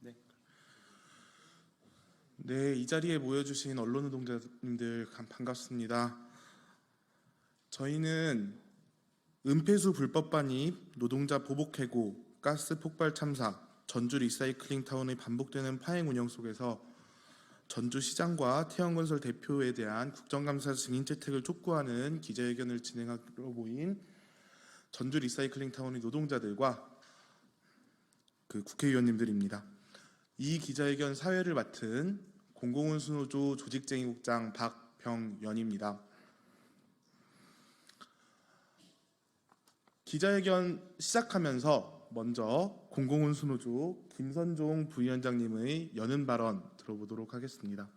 네. 네, 이 자리에 모여주신 언론 노동자님들 반갑습니다. 저희는 은폐수 불법 반입, 노동자 보복 해고, 가스 폭발 참사, 전주 리사이클링 타운의 반복되는 파행 운영 속에서 전주시장과 태영건설 대표에 대한 국정감사 증인 채택을 촉구하는 기자회견을 진행하러 모인 전주 리사이클링 타운의 노동자들과 그 국회의원님들입니다. 이 기자회견 사회를 맡은 공공운수노조 조직쟁의국장 박병연입니다. 기자회견 시작하면서 먼저 공공운수노조 김선종 부위원장님의 여는 발언 들어보도록 하겠습니다.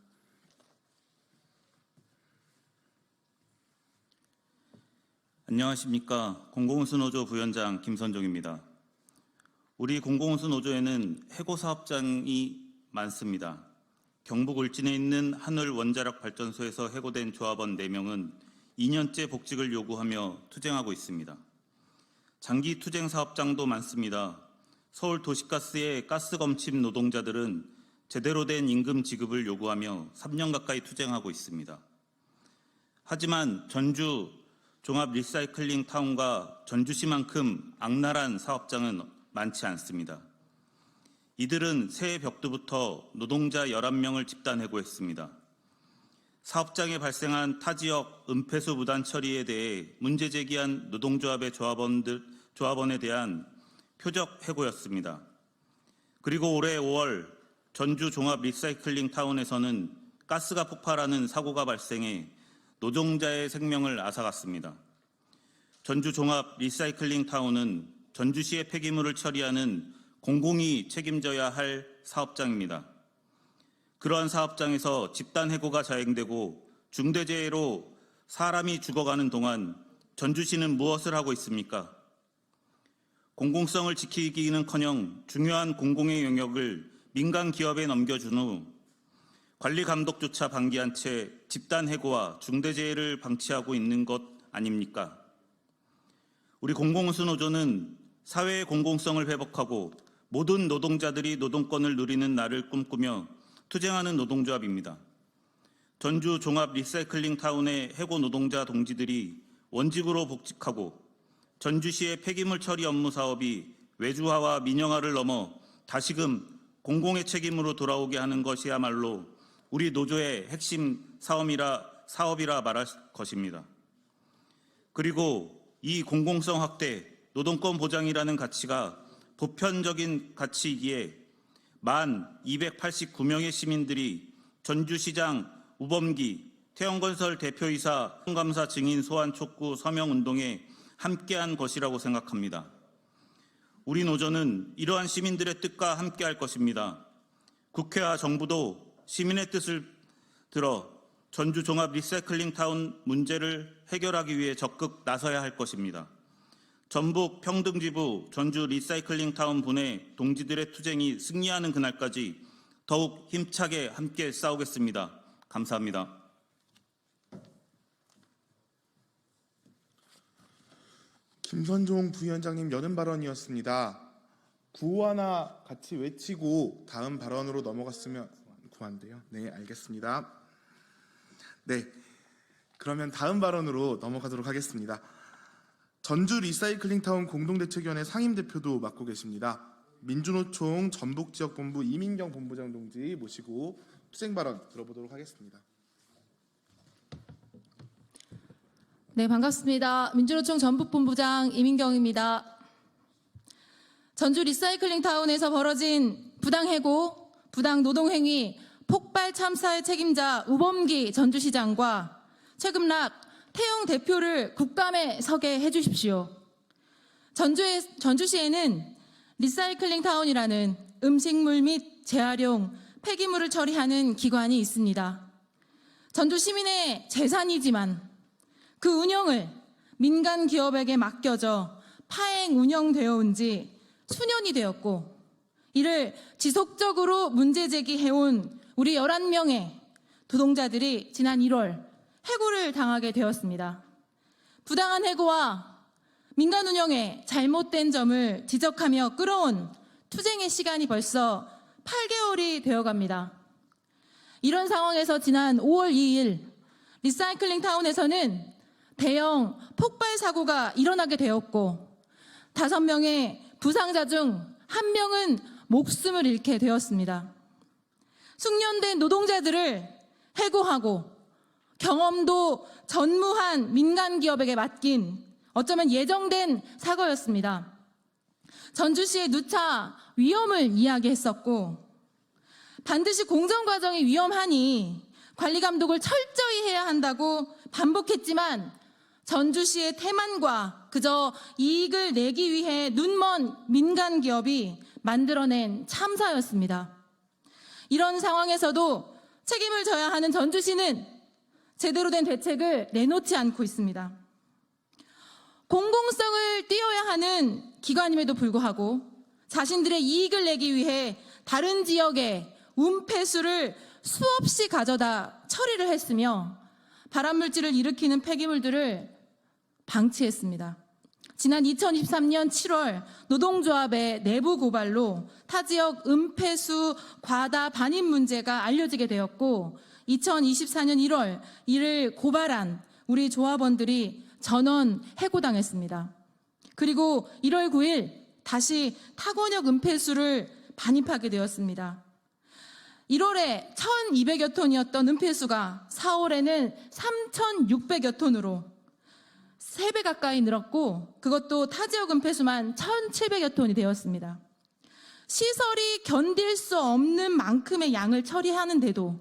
안녕하십니까. 공공운수노조 부위원장 김선종입니다. 우리 공공운수노조에는 해고 사업장이 많습니다. 경북 울진에 있는 한울 원자력 발전소에서 해고된 조합원 4명은 2년째 복직을 요구하며 투쟁하고 있습니다. 장기 투쟁 사업장도 많습니다. 서울 도시가스의 가스 검침 노동자들은 제대로 된 임금 지급을 요구하며 3년 가까이 투쟁하고 있습니다. 하지만 전주 종합 리사이클링 타운과 전주시만큼 악랄한 사업장은 많지 않습니다. 이들은 새해 벽두부터 노동자 11명을 집단 해고했습니다. 사업장에 발생한 타지역 은폐수 무단 처리에 대해 문제 제기한 노동조합의 조합원에 대한 표적 해고였습니다. 그리고 올해 5월 전주 종합 리사이클링 타운에서는 가스가 폭발하는 사고가 발생해 노동자의 생명을 앗아갔습니다. 전주 종합 리사이클링 타운은 전주시의 폐기물을 처리하는 공공이 책임져야 할 사업장입니다. 그러한 사업장에서 집단 해고가 자행되고 중대재해로 사람이 죽어가는 동안 전주시는 무엇을 하고 있습니까? 공공성을 지키기는커녕 중요한 공공의 영역을 민간 기업에 넘겨준 후 관리 감독조차 방기한 채 집단 해고와 중대재해를 방치하고 있는 것 아닙니까? 우리 공공운수노조는 사회의 공공성을 회복하고 모든 노동자들이 노동권을 누리는 날을 꿈꾸며 투쟁하는 노동조합입니다. 전주 종합 리사이클링 타운의 해고 노동자 동지들이 원직으로 복직하고 전주시의 폐기물 처리 업무 사업이 외주화와 민영화를 넘어 다시금 공공의 책임으로 돌아오게 하는 것이야말로 우리 노조의 핵심 사업이라 말할 것입니다. 그리고 이 공공성 확대, 노동권 보장이라는 가치가 보편적인 가치이기에 1289명의 시민들이 전주시장 우범기 태영건설 대표이사 감사 증인 소환 촉구 서명운동에 함께한 것이라고 생각합니다. 우리 노조는 이러한 시민들의 뜻과 함께할 것입니다. 국회와 정부도 시민의 뜻을 들어 전주 종합 리사이클링 타운 문제를 해결하기 위해 적극 나서야 할 것입니다. 전북 평등지부 전주 리사이클링 타운 분의 동지들의 투쟁이 승리하는 그날까지 더욱 힘차게 함께 싸우겠습니다. 감사합니다. 김선종 부위원장님 여는 발언이었습니다. 구호 하나 같이 외치고 다음 발언으로 넘어갔으면 고한데요. 네, 알겠습니다. 네, 그러면 다음 발언으로 넘어가도록 하겠습니다. 전주 리사이클링 타운 공동대책위원회 상임대표도 맡고 계십니다. 민주노총 전북지역본부 이민경 본부장 동지 모시고 투쟁 발언 들어보도록 하겠습니다. 네, 반갑습니다. 민주노총 전북본부장 이민경입니다. 전주 리사이클링 타운에서 벌어진 부당해고, 부당노동행위, 폭발 참사의 책임자 우범기 전주시장과 최금락 태영 대표를 국감에 서게 해주십시오. 전주시에는 리사이클링 타운이라는 음식물 및 재활용, 폐기물을 처리하는 기관이 있습니다. 전주 시민의 재산이지만 그 운영을 민간 기업에게 맡겨져 파행 운영되어 온 지 수년이 되었고 이를 지속적으로 문제 제기해온 우리 11명의 노동자들이 지난 1월 해고를 당하게 되었습니다. 부당한 해고와 민간 운영의 잘못된 점을 지적하며 끌어온 투쟁의 시간이 벌써 8개월이 되어갑니다. 이런 상황에서 지난 5월 2일 리사이클링 타운에서는 대형 폭발 사고가 일어나게 되었고 5명의 부상자 중 1명은 목숨을 잃게 되었습니다. 숙련된 노동자들을 해고하고 경험도 전무한 민간 기업에게 맡긴 어쩌면 예정된 사고였습니다. 전주시의 누차 위험을 이야기했었고 반드시 공정 과정이 위험하니 관리 감독을 철저히 해야 한다고 반복했지만 전주시의 태만과 그저 이익을 내기 위해 눈먼 민간 기업이 만들어낸 참사였습니다. 이런 상황에서도 책임을 져야 하는 전주시는 제대로 된 대책을 내놓지 않고 있습니다. 공공성을 띄어야 하는 기관임에도 불구하고 자신들의 이익을 내기 위해 다른 지역에 운폐수를 수없이 가져다 처리를 했으며 발암물질을 일으키는 폐기물들을 방치했습니다. 지난 2023년 7월 노동조합의 내부 고발로 타지역 은폐수 과다 반입 문제가 알려지게 되었고 2024년 1월 이를 고발한 우리 조합원들이 전원 해고당했습니다. 그리고 1월 9일 다시 타곤역 은폐수를 반입하게 되었습니다. 1월에 1,200여 톤이었던 은폐수가 4월에는 3,600여 톤으로 3배 가까이 늘었고 그것도 타지역 은폐수만 1,700여 톤이 되었습니다. 시설이 견딜 수 없는 만큼의 양을 처리하는데도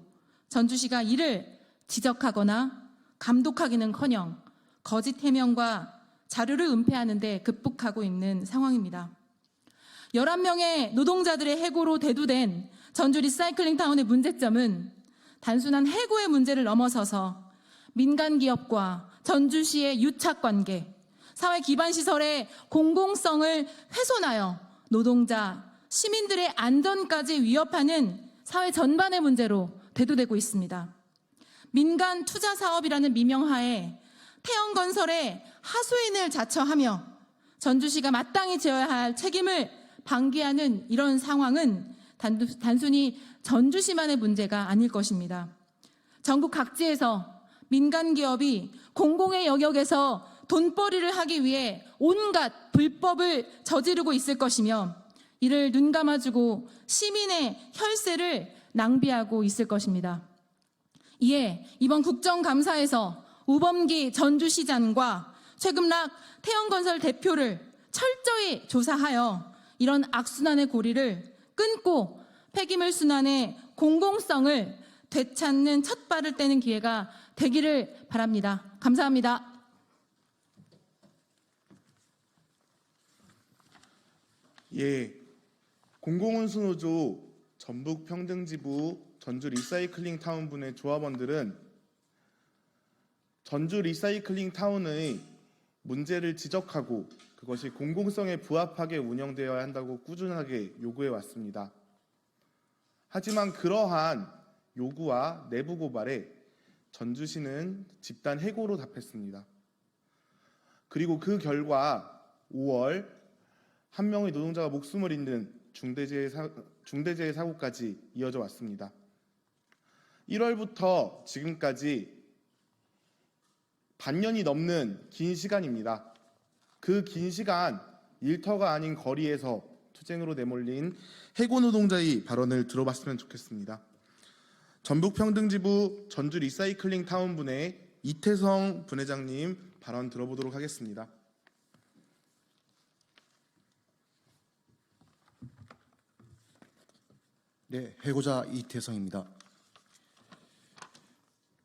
전주시가 이를 지적하거나 감독하기는커녕 거짓 해명과 자료를 은폐하는 데 급복하고 있는 상황입니다. 11명의 노동자들의 해고로 대두된 전주 리사이클링 타운의 문제점은 단순한 해고의 문제를 넘어서서 민간 기업과 전주시의 유착관계, 사회 기반 시설의 공공성을 훼손하여 노동자, 시민들의 안전까지 위협하는 사회 전반의 문제로 대두되고 있습니다. 민간 투자 사업이라는 미명하에 태영건설의 하수인을 자처하며 전주시가 마땅히 지어야 할 책임을 방기하는 이런 상황은 단순히 전주시만의 문제가 아닐 것입니다. 전국 각지에서 민간 기업이 공공의 영역에서 돈벌이를 하기 위해 온갖 불법을 저지르고 있을 것이며 이를 눈 감아주고 시민의 혈세를 낭비하고 있을 것입니다. 이에 이번 국정감사에서 우범기 전주시장과 최금락 태영건설 대표를 철저히 조사하여 이런 악순환의 고리를 끊고 폐기물 순환의 공공성을 되찾는 첫 발을 떼는 기회가 되기를 바랍니다. 감사합니다. 예, 공공운수노조 전북평등지부 전주 리사이클링 타운분의 조합원들은 전주 리사이클링 타운의 문제를 지적하고 그것이 공공성에 부합하게 운영되어야 한다고 꾸준하게 요구해 왔습니다. 하지만 그러한 요구와 내부 고발에 전주시는 집단 해고로 답했습니다. 그리고 그 결과 5월 한 명의 노동자가 목숨을 잃는 중대재해 사고까지 이어져 왔습니다. 1월부터 지금까지 반년이 넘는 긴 시간입니다. 그 긴 시간 일터가 아닌 거리에서 투쟁으로 내몰린 해고 노동자의 발언을 들어봤으면 좋겠습니다. 전북평등지부 전주 리사이클링 타운분의 이태성 분회장님 발언 들어보도록 하겠습니다. 네, 해고자 이태성입니다.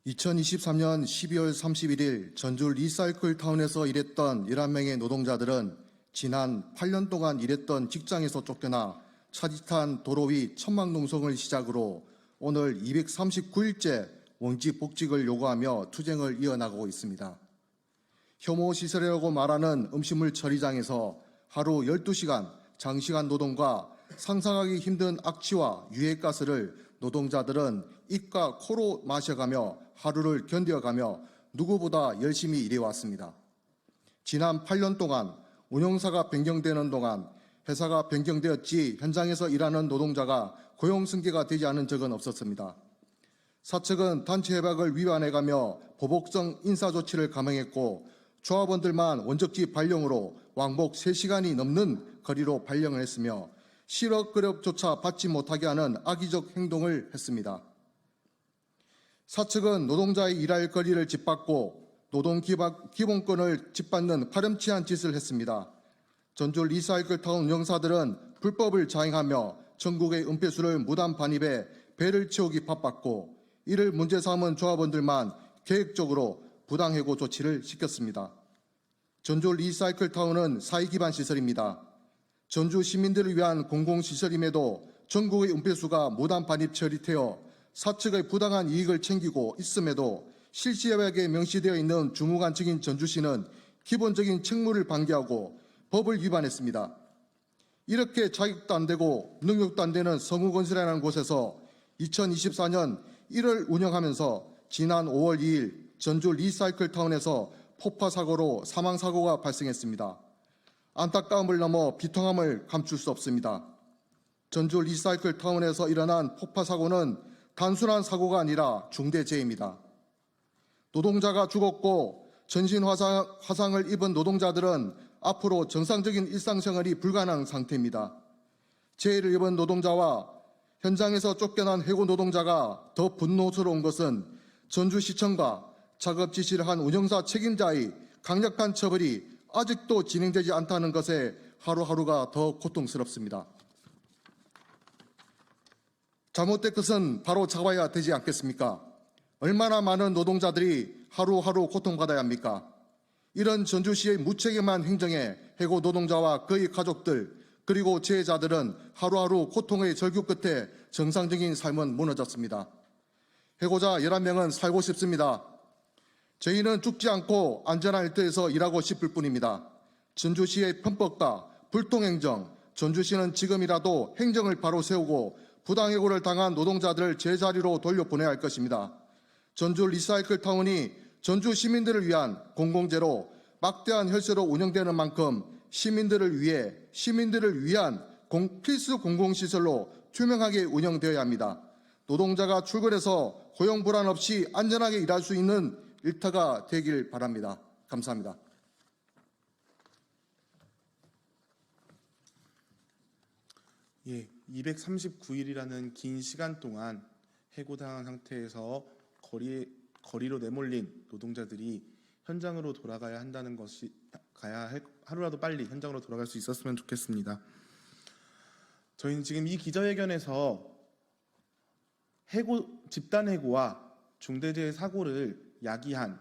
2023년 12월 31일 전주 리사이클 타운에서 일했던 11명의 노동자들은 지난 8년 동안 일했던 직장에서 쫓겨나 차디탄 도로 위 천막 농성을 시작으로 오늘 239일째 원직 복직을 요구하며 투쟁을 이어나가고 있습니다. 혐오 시설이라고 말하는 음식물 처리장에서 하루 12시간 장시간 노동과 상상하기 힘든 악취와 유해가스를 노동자들은 입과 코로 마셔가며 하루를 견뎌가며 누구보다 열심히 일해왔습니다. 지난 8년 동안 운영사가 변경되는 동안 회사가 변경되었지 현장에서 일하는 노동자가 고용 승계가 되지 않은 적은 없었습니다. 사측은 단체 협약을 위반해가며 보복성 인사조치를 감행했고 조합원들만 원적지 발령으로 왕복 3시간이 넘는 거리로 발령을 했으며 실업급여조차 받지 못하게 하는 악의적 행동을 했습니다. 사측은 노동자의 일할 거리를 짓밟고 노동기본권을 짓밟는 파렴치한 짓을 했습니다. 전주 리사이클타운 운영사들은 불법을 자행하며 전국의 은폐수를 무단 반입해 배를 채우기 바빴고 이를 문제 삼은 조합원들만 계획적으로 부당해고 조치를 시켰습니다. 전주 리사이클타운은 사회기반 시설입니다. 전주 시민들을 위한 공공시설임에도 전국의 은폐수가 무단 반입 처리되어 사측의 부당한 이익을 챙기고 있음에도 실시협약에 명시되어 있는 주무관 측인 전주시는 기본적인 책무를 방기하고 법을 위반했습니다. 이렇게 자격도 안 되고 능력도 안 되는 성우건설이라는 곳에서 2024년 1월 운영하면서 지난 5월 2일 전주 리사이클타운에서 폭파 사고로 사망 사고가 발생했습니다. 안타까움을 넘어 비통함을 감출 수 없습니다. 전주 리사이클타운에서 일어난 폭파 사고는 단순한 사고가 아니라 중대재해입니다. 노동자가 죽었고 전신 화상을 입은 노동자들은 앞으로 정상적인 일상생활이 불가능한 상태입니다. 재해를 입은 노동자와 현장에서 쫓겨난 해고 노동자가 더 분노스러운 것은 전주시청과 작업 지시를 한 운영사 책임자의 강력한 처벌이 아직도 진행되지 않다는 것에 하루하루가 더 고통스럽습니다. 잘못된 것은 바로 잡아야 되지 않겠습니까? 얼마나 많은 노동자들이 하루하루 고통받아야 합니까? 이런 전주시의 무책임한 행정에 해고 노동자와 그의 가족들 그리고 재해자들은 하루하루 고통의 절규 끝에 정상적인 삶은 무너졌습니다. 해고자 11명은 살고 싶습니다. 저희는 죽지 않고 안전한 일터에서 일하고 싶을 뿐입니다. 전주시의 편법과 불통행정, 전주시는 지금이라도 행정을 바로 세우고 부당해고를 당한 노동자들을 제자리로 돌려보내야 할 것입니다. 전주 리사이클타운이 전주 시민들을 위한 공공재로 막대한 혈세로 운영되는 만큼 시민들을 위한 필수 공공시설로 투명하게 운영되어야 합니다. 노동자가 출근해서 고용 불안 없이 안전하게 일할 수 있는 일터가 되길 바랍니다. 감사합니다. 예, 239일이라는 긴 시간 동안 해고당한 상태에서 거리로 내몰린 노동자들이 현장으로 돌아가야 한다는 것이 하루라도 빨리 현장으로 돌아갈 수 있었으면 좋겠습니다. 저희는 지금 이 기자회견에서 집단 해고와 중대재해 사고를 야기한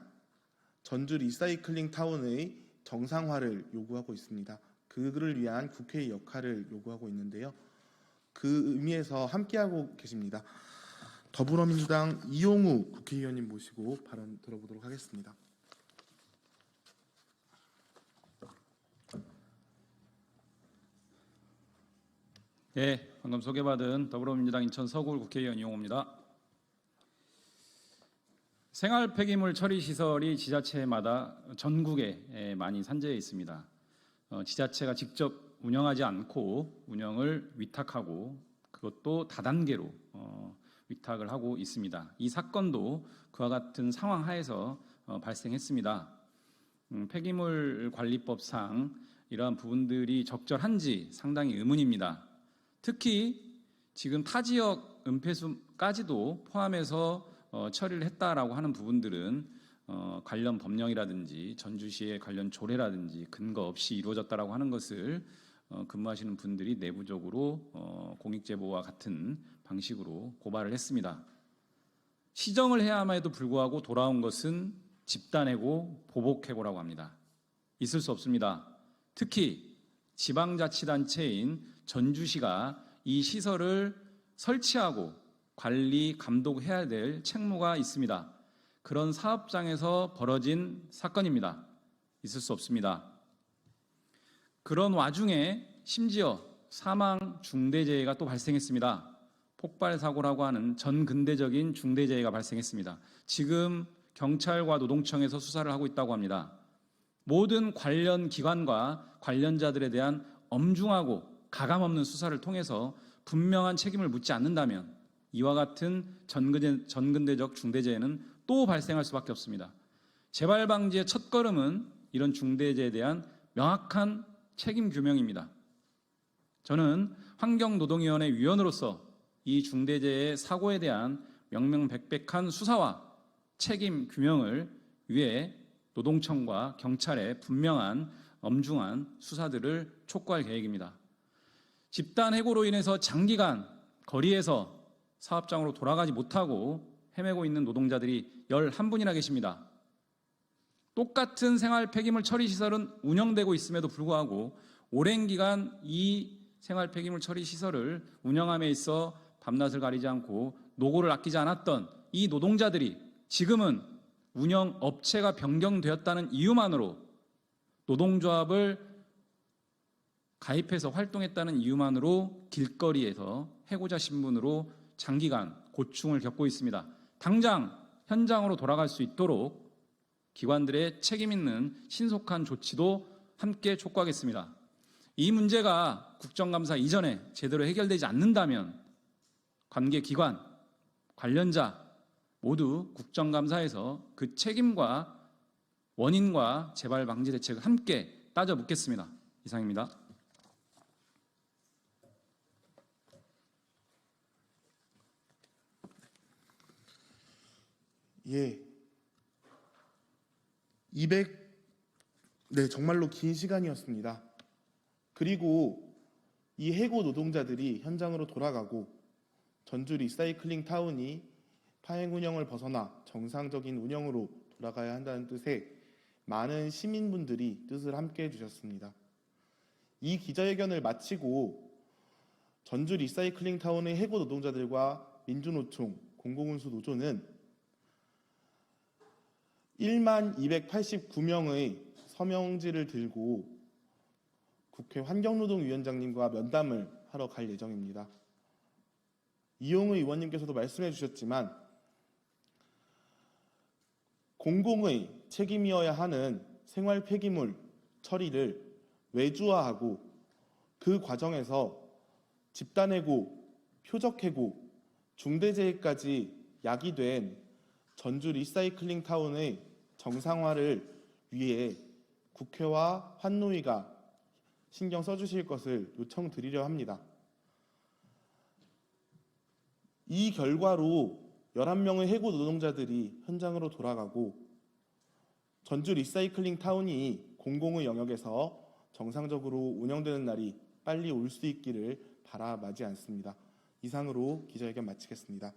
전주 리사이클링 타운의 정상화를 요구하고 있습니다. 그를 위한 국회의 역할을 요구하고 있는데요. 그 의미에서 함께하고 계십니다. 더불어민주당 이용우 국회의원님 모시고 발언 들어보도록 하겠습니다. 네, 방금 소개받은 더불어민주당 인천 서구울 국회의원 이용호입니다. 생활 폐기물 처리 시설이 지자체마다 전국에 많이 산재해 있습니다. 지자체가 직접 운영하지 않고 운영을 위탁하고 그것도 다단계로 위탁을 하고 있습니다. 이 사건도 그와 같은 상황 하에서 발생했습니다. 폐기물 관리법상 이러한 부분들이 적절한지 상당히 의문입니다. 특히 지금 타 지역 은폐수까지도 포함해서 처리를 했다라고 하는 부분들은 관련 법령이라든지 전주시의 관련 조례라든지 근거 없이 이루어졌다라고 하는 것을 근무하시는 분들이 내부적으로 공익제보와 같은 방식으로 고발을 했습니다. 시정을 해야 함에도 불구하고 돌아온 것은 집단해고, 보복해고라고 합니다. 있을 수 없습니다. 특히 지방자치단체인 전주시가 이 시설을 설치하고 관리, 감독해야 될 책무가 있습니다. 그런 사업장에서 벌어진 사건입니다. 있을 수 없습니다. 그런 와중에 심지어 사망 중대재해가 또 발생했습니다. 폭발 사고라고 하는 전근대적인 중대재해가 발생했습니다. 지금 경찰과 노동청에서 수사를 하고 있다고 합니다. 모든 관련 기관과 관련자들에 대한 엄중하고 가감없는 수사를 통해서 분명한 책임을 묻지 않는다면 이와 같은 전근대적 중대재해는 또 발생할 수밖에 없습니다. 재발 방지의 첫걸음은 이런 중대재해에 대한 명확한 책임 규명입니다. 저는 환경노동위원회 위원으로서 이 중대재해 사고에 대한 명명백백한 수사와 책임 규명을 위해 노동청과 경찰의 분명한 엄중한 수사들을 촉구할 계획입니다. 집단 해고로 인해서 장기간 거리에서 사업장으로 돌아가지 못하고 헤매고 있는 노동자들이 11분이나 계십니다. 똑같은 생활 폐기물 처리 시설은 운영되고 있음에도 불구하고 오랜 기간 이 생활 폐기물 처리 시설을 운영함에 있어 밤낮을 가리지 않고 노고를 아끼지 않았던 이 노동자들이 지금은 운영 업체가 변경되었다는 이유만으로 노동조합을 가입해서 활동했다는 이유만으로 길거리에서 해고자 신분으로 장기간 고충을 겪고 있습니다. 당장 현장으로 돌아갈 수 있도록 기관들의 책임 있는 신속한 조치도 함께 촉구하겠습니다. 이 문제가 국정감사 이전에 제대로 해결되지 않는다면 관계 기관, 관련자 모두 국정감사에서 그 책임과 원인과 재발 방지 대책을 함께 따져 묻겠습니다. 이상입니다. 예. 정말로 긴 시간이었습니다. 그리고 이 해고 노동자들이 현장으로 돌아가고 전주 리사이클링 타운이 파행 운영을 벗어나 정상적인 운영으로 돌아가야 한다는 뜻에 많은 시민분들이 뜻을 함께 해주셨습니다. 이 기자회견을 마치고 전주 리사이클링 타운의 해고 노동자들과 민주노총, 공공운수 노조는 1만 289명의 서명지를 들고 국회 환경노동위원장님과 면담을 하러 갈 예정입니다. 이용의 의원님께서도 말씀해 주셨지만 공공의 책임이어야 하는 생활 폐기물 처리를 외주화하고 그 과정에서 집단해고, 표적해고, 중대재해까지 야기된 전주 리사이클링 타운의 정상화를 위해 국회와 환노위가 신경 써주실 것을 요청드리려 합니다. 이 결과로 11명의 해고 노동자들이 현장으로 돌아가고 전주 리사이클링 타운이 공공의 영역에서 정상적으로 운영되는 날이 빨리 올 수 있기를 바라마지 않습니다. 이상으로 기자회견 마치겠습니다.